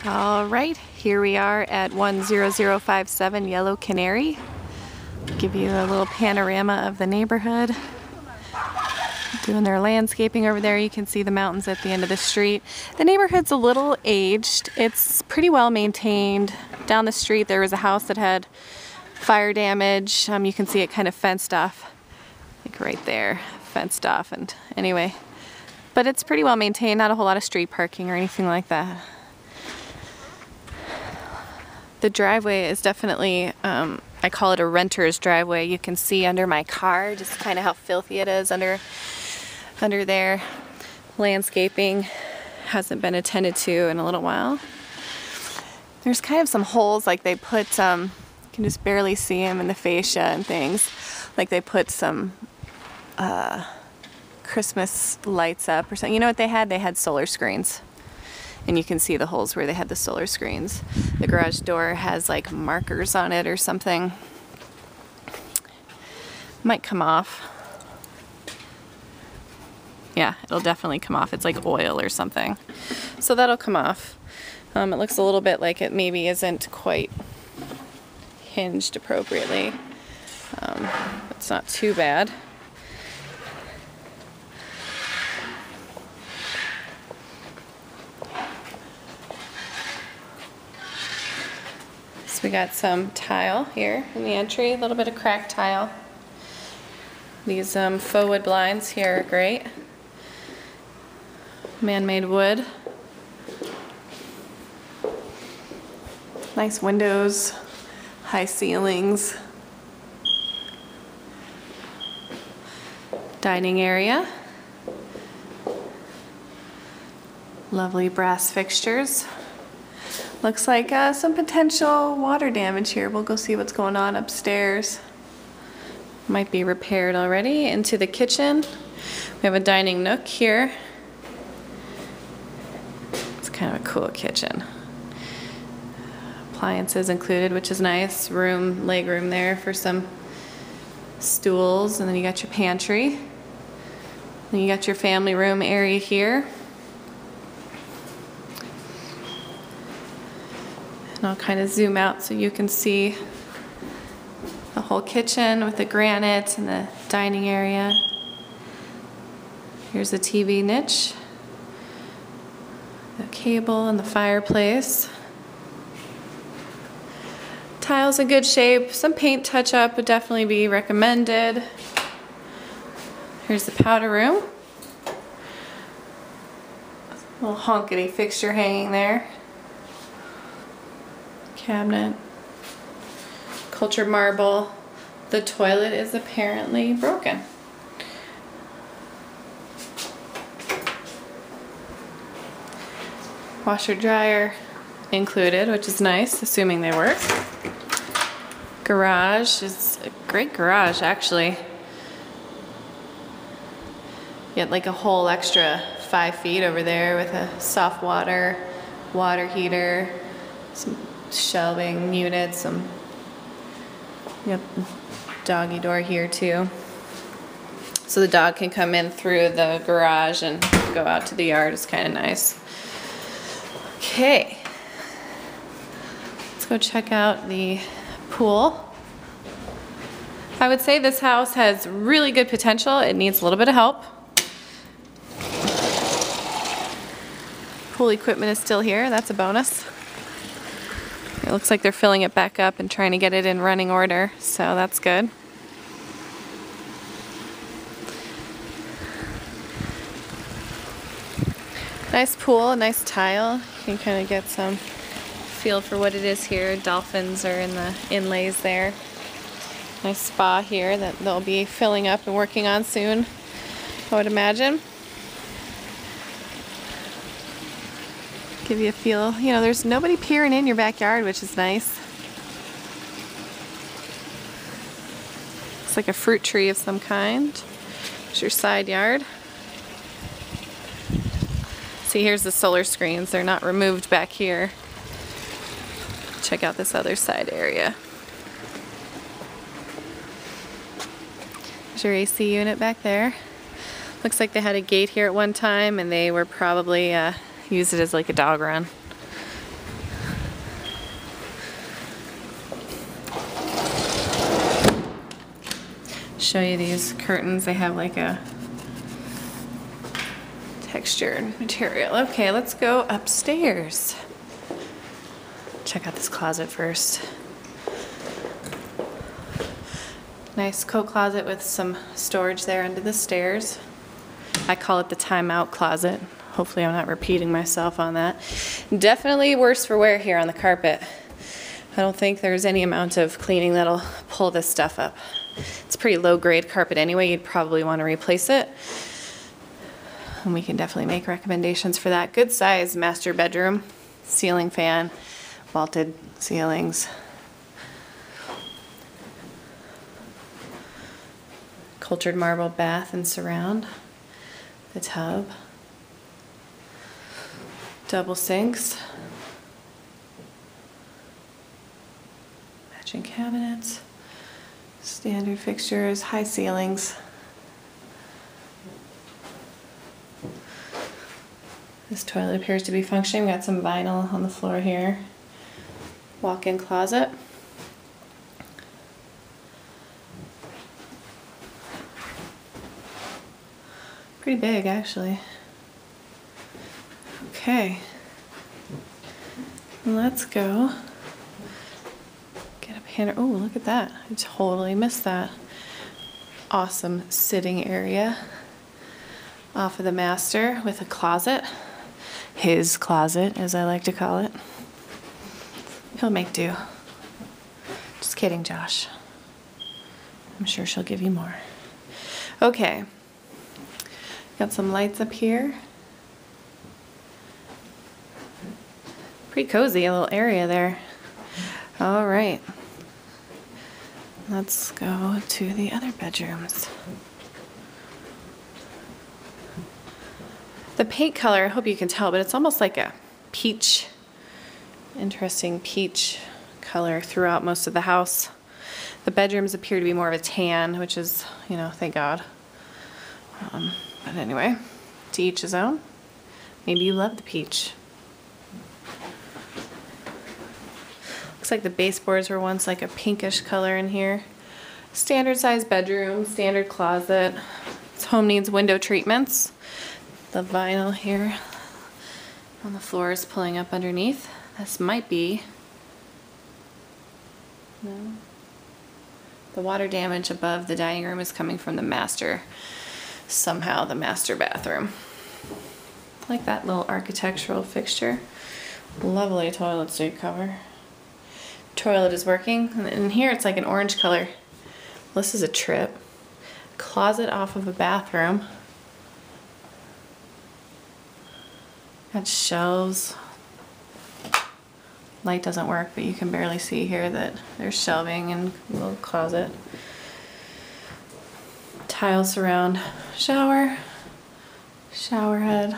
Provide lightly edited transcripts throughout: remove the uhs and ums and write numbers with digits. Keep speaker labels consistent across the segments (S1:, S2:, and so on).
S1: All right, here we are at 10057 Yellow Canary. Give you a little panorama of the neighborhood. Doing their landscaping over there. You can see the mountains at the end of the street. The neighborhood's a little aged. It's pretty well maintained. Down the street there was a house that had fire damage. You can see it kind of fenced off, like right there, fenced off. And anyway, but it's pretty well maintained. Not a whole lot of street parking or anything like that. The driveway is definitely, I call it a renter's driveway. You can see under my car just kind of how filthy it is under there. Landscaping hasn't been attended to in a little while. There's kind of some holes, like they put, you can just barely see them in the fascia and things. Like they put some Christmas lights up or something. You know what they had? They had solar screens. And you can see the holes where they had the solar screens. The garage door has like markers on it or something. Might come off. Yeah, it'll definitely come off. It's like oil or something. So that'll come off. It looks a little bit like it maybe isn't quite hinged appropriately. It's not too bad. We got some tile here in the entry, a little bit of cracked tile. These faux wood blinds here are great. Man-made wood. Nice windows, high ceilings. Dining area. Lovely brass fixtures. Looks like some potential water damage here. We'll go see what's going on upstairs. Might be repaired already. Into the kitchen. We have a dining nook here. It's kind of a cool kitchen. Appliances included, which is nice. Leg room there for some stools. And then you got your pantry. Then you got your family room area here. I'll kind of zoom out so you can see the whole kitchen with the granite and the dining area. Here's the TV niche, the cable and the fireplace. Tiles in good shape. Some paint touch-up would definitely be recommended. Here's the powder room. A little honkety fixture hanging there. Cabinet, cultured marble. The toilet is apparently broken. Washer dryer included, which is nice, assuming they work. Garage is a great garage, actually. You get like a whole extra 5 feet over there with a soft water heater, some shelving units, some doggy door here too. So the dog can come in through the garage and go out to the yard. It's kind of nice. Okay, let's go check out the pool. I would say this house has really good potential. It needs a little bit of help. Pool equipment is still here. That's a bonus. It looks like they're filling it back up and trying to get it in running order, so that's good. Nice pool, a nice tile. You can kind of get some feel for what it is here. Dolphins are in the inlays there. Nice spa here that they'll be filling up and working on soon, I would imagine. Give you a feel, you know, there's nobody peering in your backyard, which is nice. It's like a fruit tree of some kind. There's your side yard. See, here's the solar screens. They're not removed back here. Check out this other side area. There's your AC unit back there. Looks like they had a gate here at one time and they were probably used it as like a dog run. show you these curtains. They have like a textured material. Okay, let's go upstairs. Check out this closet first. Nice coat closet with some storage there under the stairs. I call it the timeout closet. Hopefully I'm not repeating myself on that. Definitely worse for wear here on the carpet. I don't think there's any amount of cleaning that'll pull this stuff up. It's pretty low grade carpet anyway. You'd probably want to replace it. And we can definitely make recommendations for that. Good size master bedroom, ceiling fan, vaulted ceilings. Cultured marble bath and surround. The tub. Double sinks. Matching cabinets. Standard fixtures, high ceilings. This toilet appears to be functioning. We've got some vinyl on the floor here. Walk-in closet. Pretty big, actually. Okay. Let's go get a panorama. Oh, look at that. I totally missed that. Awesome sitting area off of the master with a closet. His closet, as I like to call it. He'll make do. Just kidding, Josh. I'm sure she'll give you more. Okay. Got some lights up here. Pretty cozy, a little area there. All right. Let's go to the other bedrooms. The paint color, I hope you can tell, but it's almost like a peach, interesting peach color throughout most of the house. The bedrooms appear to be more of a tan, which is, you know, thank God. But anyway, to each his own. Maybe you love the peach. Looks like the baseboards were once like a pinkish color in here. Standard size bedroom, standard closet. This home needs window treatments. The vinyl here on the floor is pulling up underneath. This might be, no. The water damage above the dining room is coming from the master, somehow the master bathroom. I like that little architectural fixture. Lovely toilet seat cover. Toilet is working, and in here it's like an orange color. This is a trip. Closet off of a bathroom. Got shelves. Light doesn't work, but you can barely see here that there's shelving and a little closet. Tile surround shower. Shower head.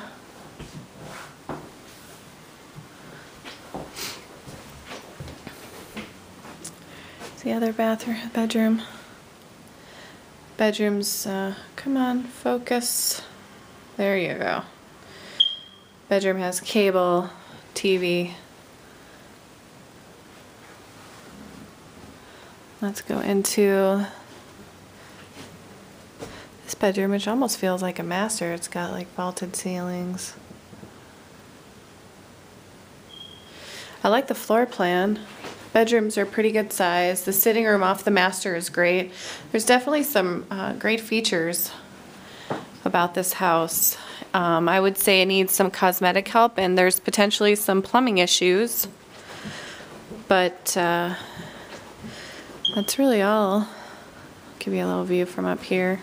S1: It's the other bedroom. Bedrooms, come on, focus. There you go. Bedroom has cable, TV. Let's go into this bedroom, which almost feels like a master. It's got like vaulted ceilings. I like the floor plan. Bedrooms are pretty good size. The sitting room off the master is great. There's definitely some great features about this house. I would say it needs some cosmetic help, and there's potentially some plumbing issues. But that's really all. I'll give you a little view from up here.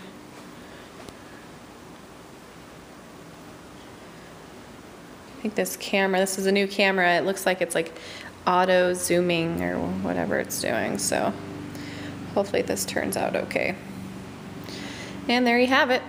S1: I think this camera, this is a new camera. It looks like it's like auto zooming or whatever it's doing. So hopefully this turns out okay. And there you have it.